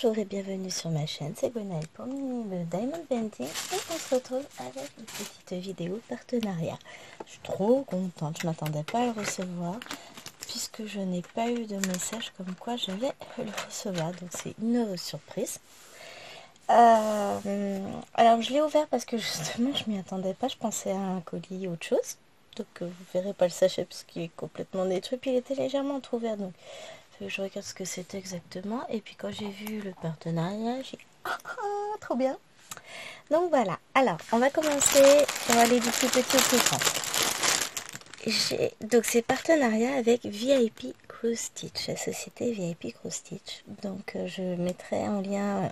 Bonjour et bienvenue sur ma chaîne, c'est Gwenaëlle pour le Diamond Painting et on se retrouve avec une petite vidéo partenariat. Je suis trop contente, je ne m'attendais pas à le recevoir puisque je n'ai pas eu de message comme quoi je vais le recevoir, donc c'est une heureuse surprise. Alors je l'ai ouvert parce que justement je m'y attendais pas, je pensais à un colis ou autre chose, donc vous verrez pas le sachet parce qu'il est complètement détruit, puis il était légèrement entrouvert, donc je regarde ce que c'était exactement. Et puis quand j'ai vu le partenariat, j'ai dit trop bien. Donc voilà. Alors on va commencer. On va aller du plus petit au plus grand. Donc c'est partenariat avec VIP Cross Stitch, la société VIP Cross Stitch. Donc je mettrai en lien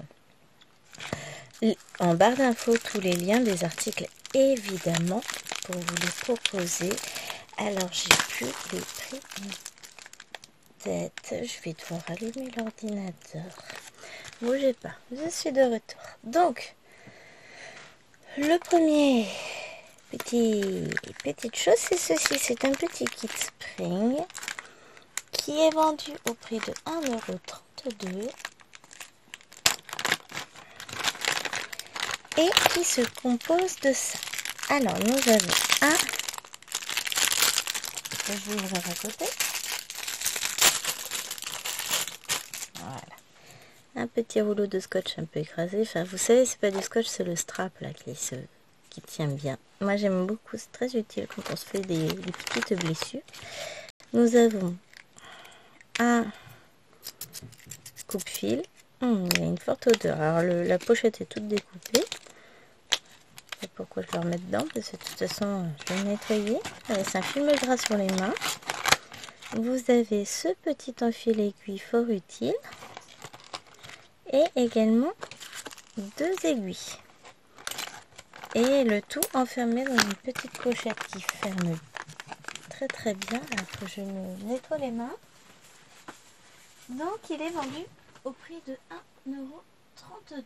en barre d'infos tous les liens des articles évidemment pour vous les proposer. Alors j'ai plus les prix. Je vais devoir allumer l'ordinateur. Bougez pas, je suis de retour. Donc, le premier petite chose, c'est ceci. C'est un petit kit spring qui est vendu au prix de 1,32 € et qui se compose de ça. Alors, nous avons un... Je vais ouvrir à côté. Voilà. Un petit rouleau de scotch un peu écrasé. Enfin, vous savez, c'est pas du scotch, c'est le strap là qui tient bien. Moi, j'aime beaucoup. C'est très utile quand on se fait des petites blessures. Nous avons un coupe-fil. Il y a une forte odeur. Alors, la pochette est toute découpée. Je sais pas pourquoi je le remets dedans, parce que de toute façon, je vais le nettoyer. C'est un film gras sur les mains. Vous avez ce petit enfil aiguille fort utile. Et également 2 aiguilles. Et le tout enfermé dans une petite pochette qui ferme très très bien. Il faut que je me nettoie les mains. Donc il est vendu au prix de 1,32 €.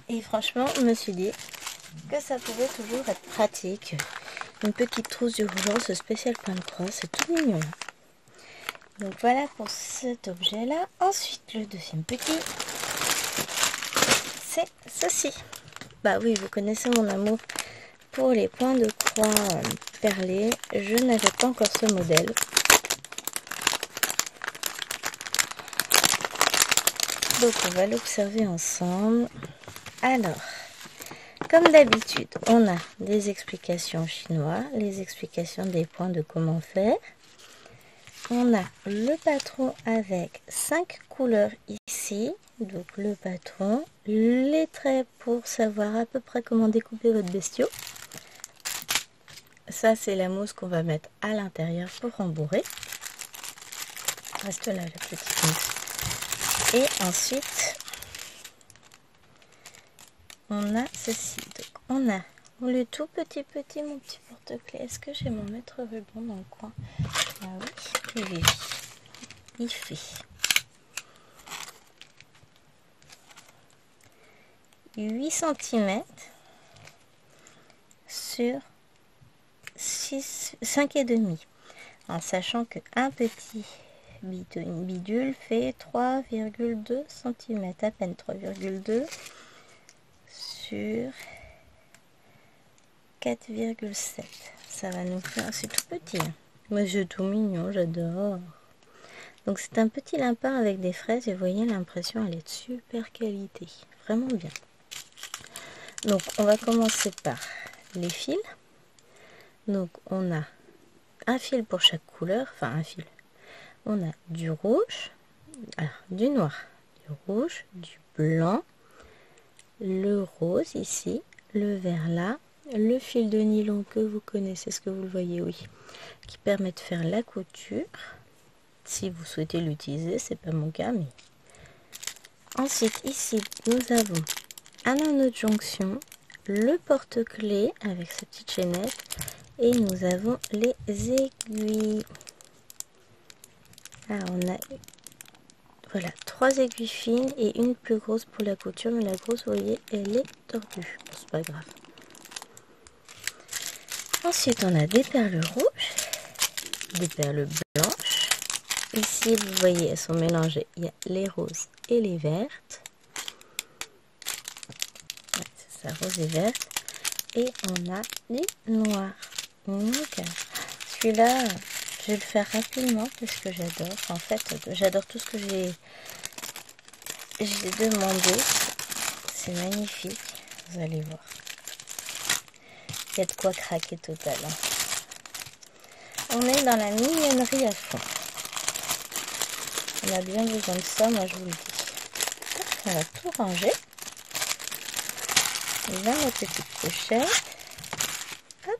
Et franchement, je me suis dit que ça pouvait toujours être pratique. Une petite trousse d'urgence spéciale point de croix, c'est tout mignon. Donc voilà pour cet objet là. Ensuite le deuxième petit, c'est ceci. Bah oui, vous connaissez mon amour pour les points de croix perlés. Je n'avais pas encore ce modèle. Donc on va l'observer ensemble. Alors, comme d'habitude, on a des explications chinois, les explications des points de comment faire. On a le patron avec 5 couleurs ici. Donc le patron, les traits pour savoir à peu près comment découper votre bestiau. Ça c'est la mousse qu'on va mettre à l'intérieur pour rembourrer. Reste là la petite mousse. Et ensuite, on a ceci. Donc on a le tout petit mon petit porte-clés. Est-ce que j'ai mon maître ruban dans le coin? Ah oui, je vérifie. Il fait 8 cm sur 5,5, en sachant qu'un petit bidule fait 3,2 cm, à peine 3,2 sur 4,7. Ça va nous faire, c'est tout petit. Moi c'est tout mignon, j'adore. Donc c'est un petit lapin avec des fraises et vous voyez l'impression, elle est de super qualité, vraiment bien. Donc on va commencer par les fils. Donc on a un fil pour chaque couleur, enfin un fil. On a du rouge, alors du noir, du rouge, du blanc, le rose ici, le vert là, le fil de nylon que vous connaissez, est-ce que vous le voyez? Oui, qui permet de faire la couture. Si vous souhaitez l'utiliser, c'est pas mon cas, mais ensuite ici nous avons un anneau de jonction, le porte-clés avec sa petite chaînette et nous avons les aiguilles. Alors on a voilà 3 aiguilles fines et une plus grosse pour la couture, mais la grosse vous voyez elle est tordue, bon, c'est pas grave. Ensuite on a des perles rouges, des perles blanches. Ici vous voyez elles sont mélangées, il y a les roses et les vertes. Ouais, c'est ça, rose et verte. Et on a du noir. Donc, celui-là, je vais le faire rapidement parce que j'adore. En fait, j'adore tout ce que j'ai demandé. C'est magnifique. Vous allez voir. Il y a de quoi craquer total. On est dans la mignonnerie à fond. On a bien besoin de ça, moi je vous le dis. On va tout ranger. Dans la petite pochette. Hop.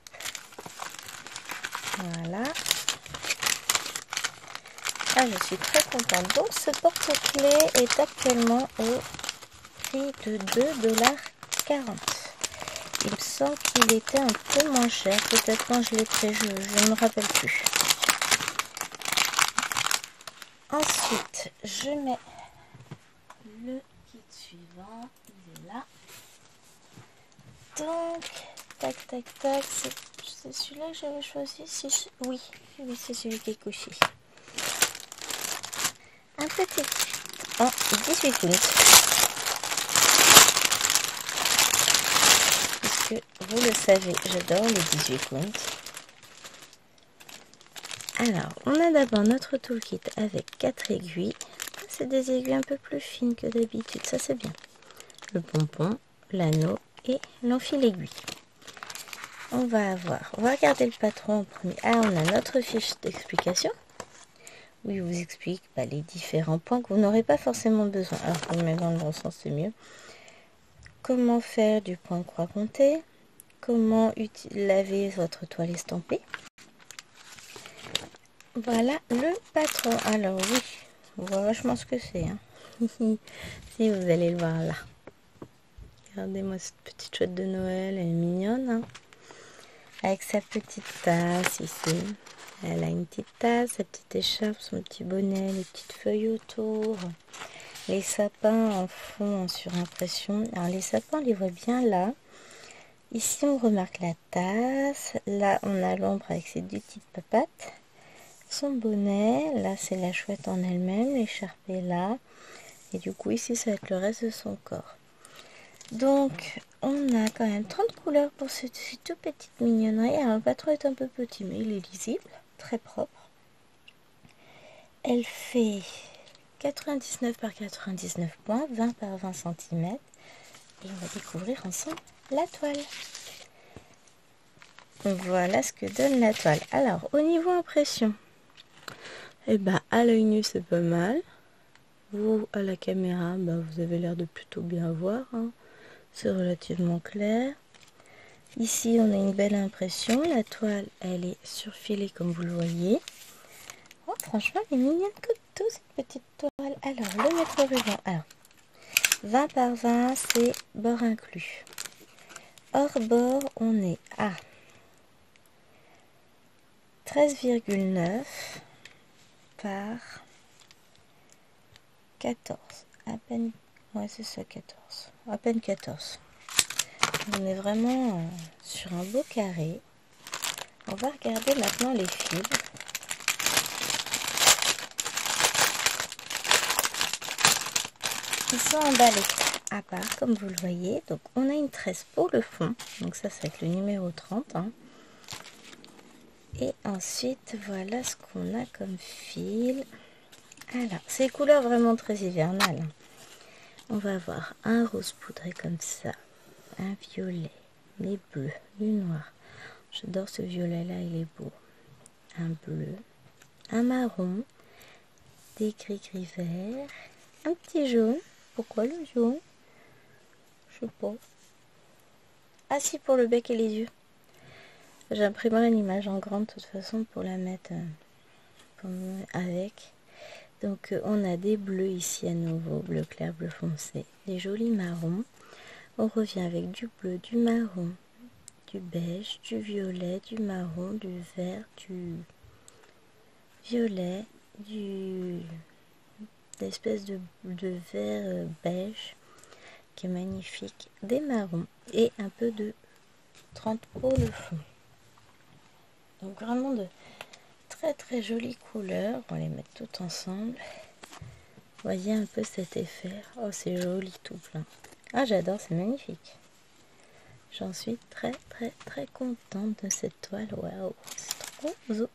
Voilà. Ah, je suis très contente. Donc ce porte-clés est actuellement au prix de 2,40 $. Il me semble qu'il était un peu moins cher. Peut-être quand je l'ai pris, je ne me rappelle plus. Ensuite, je mets le kit suivant. Il est là. Donc, tac, tac, tac. C'est celui-là que j'avais choisi. Si oui, c'est celui qui est couché. Un petit en 18 ounces. Puisque vous le savez, j'adore les 18 ounces. Alors, on a d'abord notre toolkit avec 4 aiguilles. C'est des aiguilles un peu plus fines que d'habitude, ça c'est bien. Le pompon, l'anneau et l'enfil aiguille. On va regarder le patron en premier. Ah, on a notre fiche d'explication. Où il vous explique les différents points que vous n'aurez pas forcément besoin. Alors, pour le mettre dans le bon sens, c'est mieux. Comment faire du point croix comté. Comment laver votre toile estampée. Voilà le patron. Alors oui, on voit vachement ce que c'est. Si vous allez le voir là. Regardez-moi cette petite chouette de Noël, elle est mignonne. Avec sa petite tasse ici. Elle a une petite tasse, sa petite écharpe, son petit bonnet, les petites feuilles autour. Les sapins en fond en surimpression. Alors les sapins, on les voit bien là. Ici, on remarque la tasse. Là, on a l'ombre avec ses deux petites papates. Son bonnet, là c'est la chouette en elle-même, l'écharpe est là, et du coup ici ça va être le reste de son corps. Donc on a quand même 30 couleurs pour cette toute petite mignonnerie. Alors le patron est un peu petit mais il est lisible, très propre. Elle fait 99 par 99 points, 20 par 20 cm, et on va découvrir ensemble la toile. Voilà ce que donne la toile. Alors au niveau impression, à l'œil nu c'est pas mal. Vous à la caméra, vous avez l'air de plutôt bien voir. C'est relativement clair. Ici on a une belle impression. La toile elle est surfilée comme vous le voyez. Oh, franchement elle est mignonne comme tout cette petite toile. Alors le mètre ruban. Alors 20 par 20 c'est bord inclus. Hors bord on est à 13,9 par 14, à peine, ouais c'est ça 14, à peine 14. On est vraiment sur un beau carré. On va regarder maintenant les fibres. Ils sont emballés à part comme vous le voyez. Donc on a une tresse pour le fond, donc ça c'est avec le numéro 30. Et ensuite voilà ce qu'on a comme fil. Alors c'est des couleurs vraiment très hivernales. On va avoir un rose poudré comme ça, un violet, des bleus, du noir. J'adore ce violet là, il est beau. Un bleu, un marron, des gris vert, un petit jaune. Pourquoi le jaune? Je sais pas. Ah si, pour le bec et les yeux. J'imprimerai une image en grande de toute façon pour la mettre avec. Donc on a des bleus ici à nouveau, bleu clair, bleu foncé, des jolis marrons. On revient avec du bleu, du marron, du beige, du violet, du marron, du vert, du violet, d'espèce de vert beige qui est magnifique, des marrons et un peu de 30 pour le fond. Donc vraiment de très très jolies couleurs. On va les mettre toutes ensemble. Voyez un peu cet effet. Oh, c'est joli tout plein. Ah, j'adore, c'est magnifique. J'en suis très très très contente de cette toile. Waouh, c'est trop joli.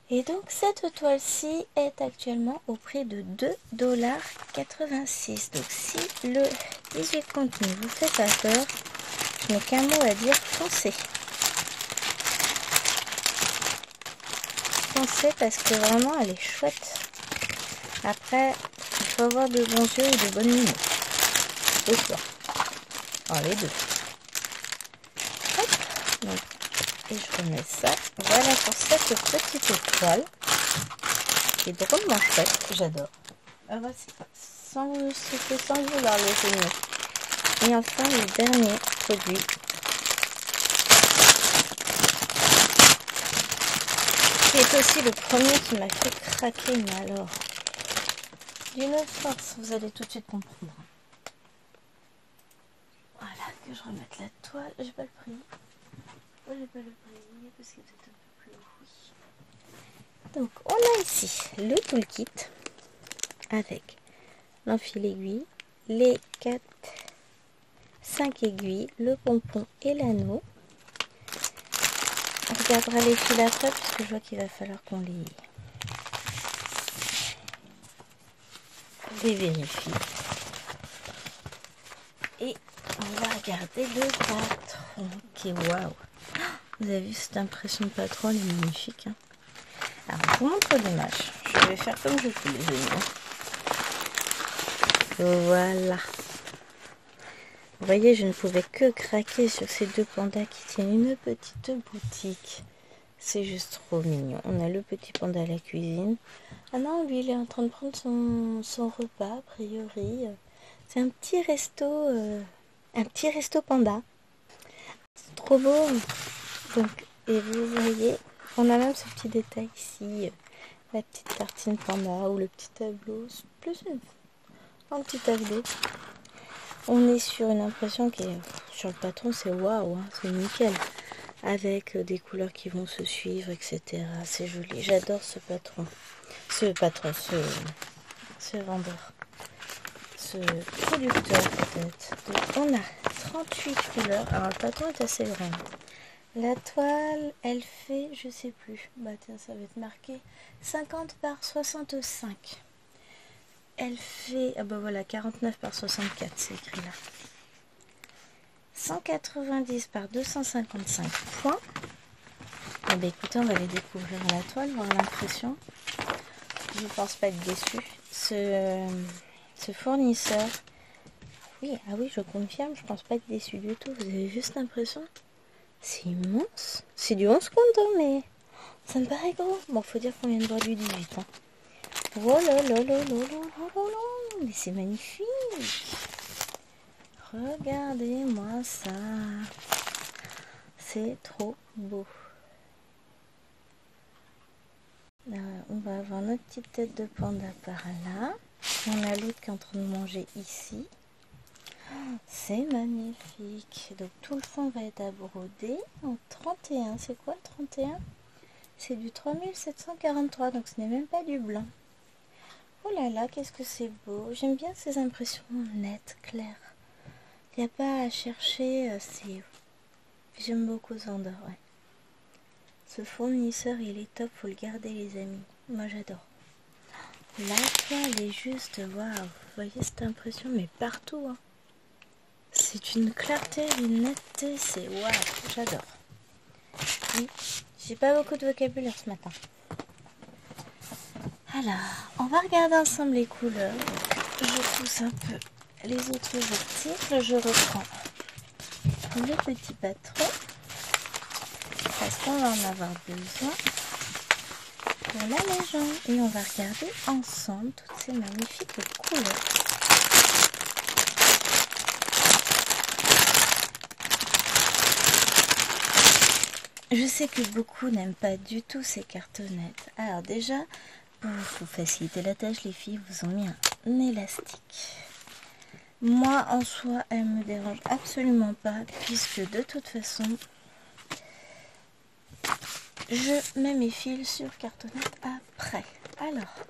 Et donc cette toile-ci est actuellement au prix de 2,86 $. Donc si le 18 contenu vous fait pas peur, je n'ai qu'un mot à dire, foncez. Foncez parce que vraiment elle est chouette. Après, il faut avoir de bons yeux et de bonnes lunettes. Le soir. Enfin, les deux. Hop. Donc, et je remets ça. Voilà pour cette petite toile. Qui est drôlement chouette. J'adore. Ah, voici. Sans vouloir les aimer. Et enfin, le dernier produit. Qui est aussi le premier qui m'a fait craquer. Mais alors, d'une force, vous allez tout de suite comprendre. Voilà, que je remette la toile. J'ai pas le prix. Oh, j'ai pas le prix parce qu'il est peut-être un peu plus haut. Oui. Donc, on a ici le toolkit avec l'enfil aiguille, les 5 aiguilles, le pompon et l'anneau. On regardera les fils après parce que je vois qu'il va falloir qu'on les vérifie. Et on va regarder le patron. Ok, waouh! Vous avez vu cette impression de patron, elle est magnifique. Hein. Alors, je vous montre l'image. Je vais faire comme je peux, les amis. Voilà. Vous voyez, je ne pouvais que craquer sur ces deux pandas qui tiennent une petite boutique. C'est juste trop mignon. On a le petit panda à la cuisine. Ah non, lui, il est en train de prendre son repas, a priori. C'est un petit resto panda. C'est trop beau. Donc, et vous voyez, on a même ce petit détail ici. La petite tartine panda ou le petit tableau. Plus un petit tableau. On est sur une impression qui est sur le patron, c'est waouh, hein, c'est nickel. Avec des couleurs qui vont se suivre, etc. C'est joli. J'adore ce patron. Ce vendeur. Ce producteur peut-être. Donc on a 38 couleurs. Alors le patron est assez grand. La toile, elle fait, je sais plus. Bah tiens, ça va être marqué 50 par 65. Elle fait, ah bah voilà, 49 par 64, c'est écrit là. 190 par 255 points. Eh bien, écoutez, on va les découvrir à la toile, voir l'impression. Je ne pense pas être déçue. Ce fournisseur, oui, ah oui, je confirme, je pense pas être déçue du tout. Vous avez juste l'impression, c'est immense. C'est du 11 compte, hein, mais ça me paraît gros. Bon, faut dire qu'on vient de voir du 18. Hein. Oh là là là là là là là, mais c'est magnifique. Regardez-moi ça. C'est trop beau. Là, on va avoir notre petite tête de panda par là. On a l'autre qui est en train de manger ici. C'est magnifique. Donc tout le fond va être à broder en 31. C'est quoi 31? C'est du 3743, donc ce n'est même pas du blanc. Oh là là, qu'est-ce que c'est beau. J'aime bien ces impressions nettes, claires. Il n'y a pas à chercher. J'aime beaucoup Zander, ouais. Ce fournisseur, il est top, faut le garder les amis. Moi j'adore. La toile est juste, waouh. Vous voyez cette impression, mais partout. Hein. C'est une clarté, une netteté, c'est waouh, j'adore. Oui, j'ai pas beaucoup de vocabulaire ce matin. Alors, on va regarder ensemble les couleurs. Je pousse un peu les autres articles. Je reprends le petit patron. Parce qu'on va en avoir besoin pour la légende. Et on va regarder ensemble toutes ces magnifiques couleurs. Je sais que beaucoup n'aiment pas du tout ces cartonnettes. Alors déjà, pour vous faciliter la tâche, les filles vous ont mis un élastique. Moi, en soi, elle me dérange absolument pas, puisque de toute façon, je mets mes fils sur cartonnette après. Alors,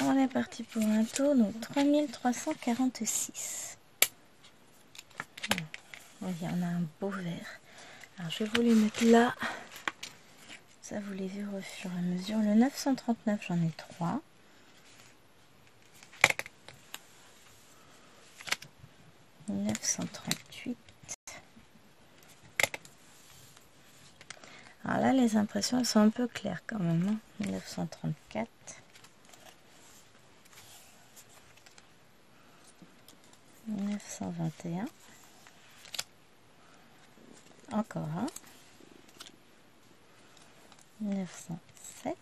on est parti pour un tour, donc 3346. Oui, on a un beau vert. Alors, je vais vous les mettre là. Ça, vous les verrez au fur et à mesure. Le 939, j'en ai 3. Le 938. Alors là, les impressions, elles sont un peu claires quand même. Hein. 934. 921. Encore un. 907.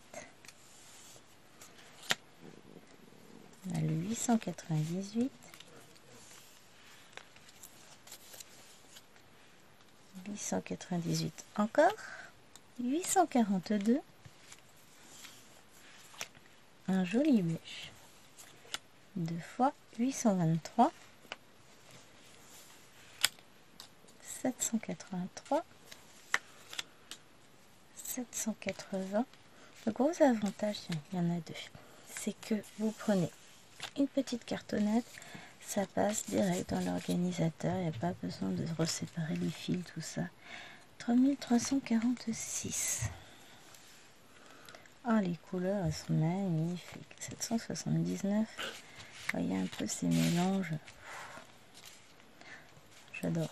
On a le 898. 898 encore. 842. Un joli beige. 2 fois 823. 783. 780. Le gros avantage, il y en a 2. C'est que vous prenez une petite cartonnette, ça passe direct dans l'organisateur, il n'y a pas besoin de reséparer les fils, tout ça. 3346. Ah, les couleurs, elles sont magnifiques. 779. Voyez un peu ces mélanges. J'adore.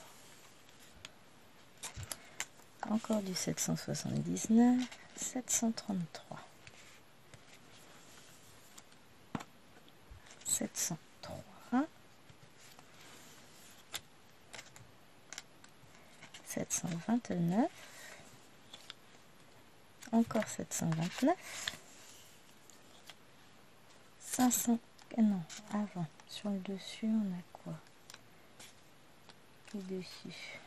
Encore du 779. 733. 703. 729. Encore 729. 500. Non, avant. Sur le dessus, on a quoi? Le dessus.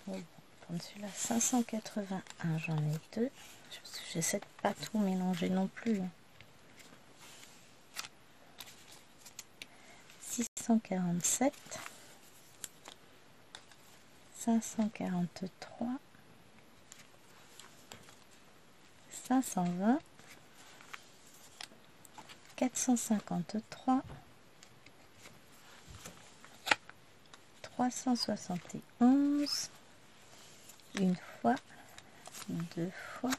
Bon, prendre celui-là. 581, j'en ai 2. J'essaie de pas tout mélanger non plus. 647. 543. 520. 453. 371. Une fois. Deux fois.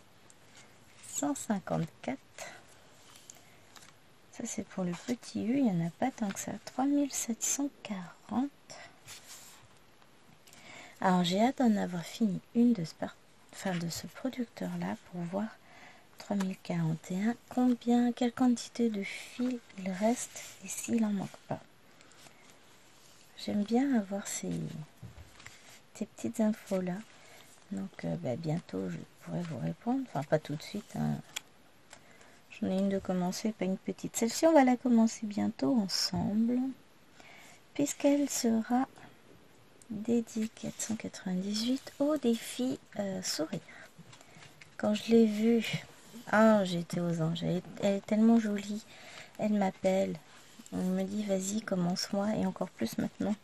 154. Ça c'est pour le petit U, il n'y en a pas tant que ça. 3740. Alors j'ai hâte d'en avoir fini une de ce producteur là pour voir 3041 combien, quelle quantité de fil il reste et s'il en manque pas. J'aime bien avoir ces petites infos là. Donc bientôt je pourrai vous répondre, enfin pas tout de suite. Hein. J'en ai une de commencer, pas une petite. Celle-ci, on va la commencer bientôt ensemble, puisqu'elle sera dédiée 498 au défi sourire. Quand je l'ai vue, ah, j'étais aux anges. Elle est tellement jolie. Elle m'appelle. On me dit, vas-y, commence-moi. Et encore plus maintenant.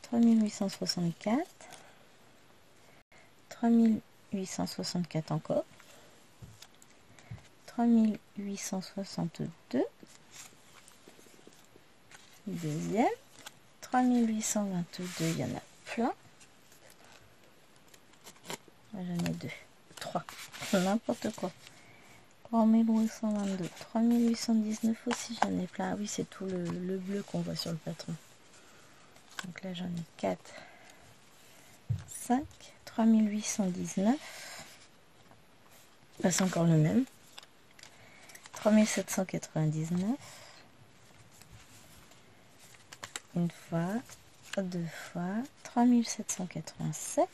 3864. 3864 encore. 3862. Deuxième. 3822, il y en a plein. J'en ai 2. 3. N'importe quoi. 3822. 3819 aussi, j'en ai plein. Ah oui, c'est tout le bleu qu'on voit sur le patron. Donc là, j'en ai 4. 5. 3819. C'est encore le même. 3799. Une fois, deux fois, 3787,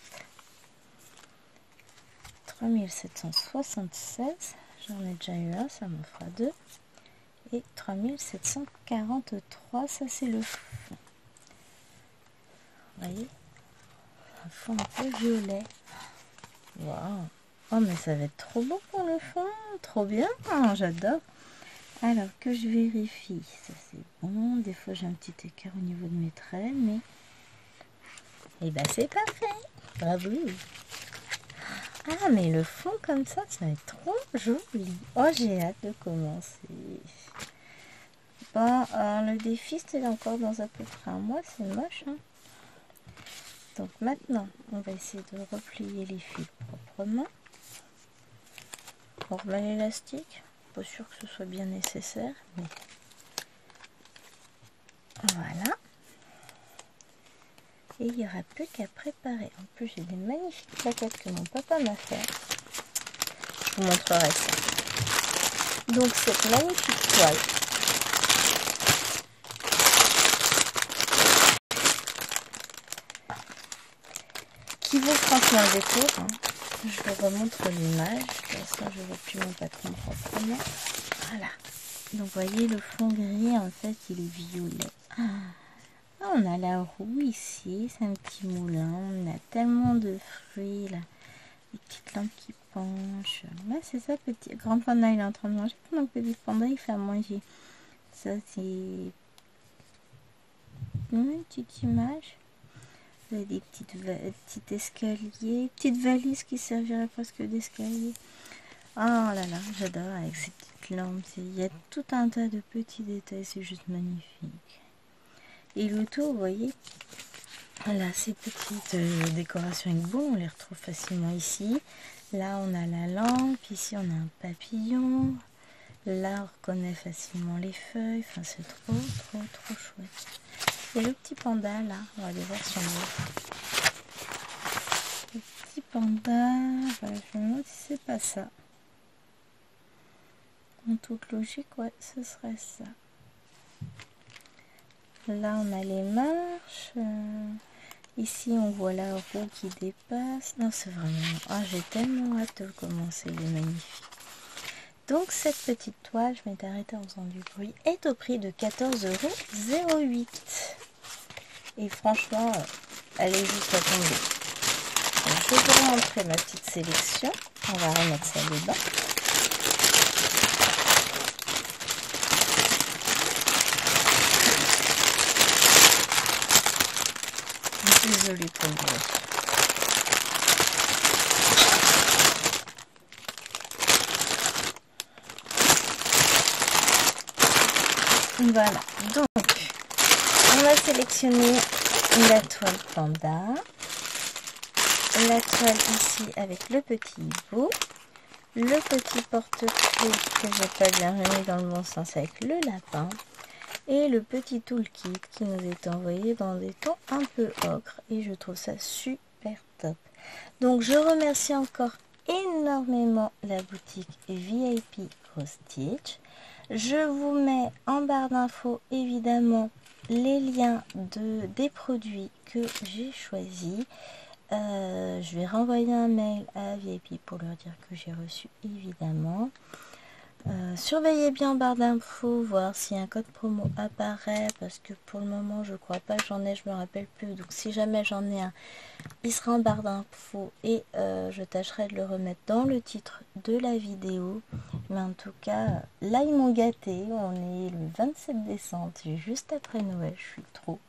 3776, j'en ai déjà eu un, ça m'en fera 2, et 3743, ça c'est le fond. Vous voyez, un fond un peu violet. Waouh! Oh, mais ça va être trop beau pour le fond, trop bien, j'adore. Alors que je vérifie, ça c'est bon, des fois j'ai un petit écart au niveau de mes traits, mais et ben c'est parfait, bravo. Ah, Ah, mais le fond comme ça va être trop joli. Oh, j'ai hâte de commencer. Bon, le défi, c'est encore dans à peu près un mois. C'est moche, hein. Donc maintenant, on va essayer de replier les fils proprement. On remet l'élastique. Pas sûr que ce soit bien nécessaire, mais voilà. Et il n'y aura plus qu'à préparer. En plus, j'ai des magnifiques plaquettes que mon papa m'a fait. Je vous montrerai ça. Donc cette magnifique toile. Qui vaut franchement le détour, hein. Je vous remontre l'image. De toute façon, je ne vois plus mon patron proprement. Voilà. Donc vous voyez, le fond gris, en fait, il est violet. On a la roue ici, c'est un petit moulin. On a tellement de fruits là. Les petites lampes qui penchent. Là, c'est ça, petit grand panda, il est en train de manger pendant que petit panda, il fait à manger. Ça, c'est une petite image. Vous avez des petits escaliers, petites valises qui serviraient presque d'escalier. Oh là là, j'adore avec ces petites lampes. Il y a tout un tas de petits détails, c'est juste magnifique. Et le tout, vous voyez, là, ces petites décorations avec boule, on les retrouve facilement ici. Là, on a la lampe. Ici, on a un papillon. Là, on reconnaît facilement les feuilles. Enfin, c'est trop chouette. Et le petit panda, là, on va aller voir son nez. Le petit panda, voilà, je me demande si c'est pas ça. En toute logique, ouais, ce serait ça. Là, on a les marches. Ici, on voit la roue qui dépasse. Non, c'est vraiment... Ah, j'ai tellement hâte de commencer. Il est magnifique. Donc, cette petite toile, je m'étais arrêtée en faisant du bruit, est au prix de 14,08 €. Et franchement, elle est juste à tomber. Donc, je vais vous montrer ma petite sélection. On va remettre ça dedans. Désolée pour le bruit. Voilà, donc on a sélectionné la toile panda, la toile ici avec le petit hibou, le petit porte-clés que j'ai pas bien remis dans le bon sens avec le lapin, et le petit toolkit qui nous est envoyé dans des tons un peu ocre, et je trouve ça super top. Donc je remercie encore énormément la boutique VIP Cross Stitch. Je vous mets en barre d'infos évidemment les liens des produits que j'ai choisis. Je vais renvoyer un mail à VIP pour leur dire que j'ai reçu évidemment. Surveillez bien en barre d'infos, voir si un code promo apparaît, parce que pour le moment je crois pas que j'en ai, je me rappelle plus. Donc si jamais j'en ai un, il sera en barre d'infos et je tâcherai de le remettre dans le titre de la vidéo. Mais en tout cas, là ils m'ont gâté. On est le 27 décembre, juste après Noël. Je suis trop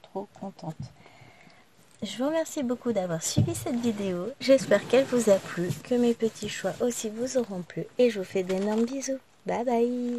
contente. Je vous remercie beaucoup d'avoir suivi cette vidéo. J'espère qu'elle vous a plu, que mes petits choix aussi vous auront plu. Et je vous fais d'énormes bisous. Bye bye.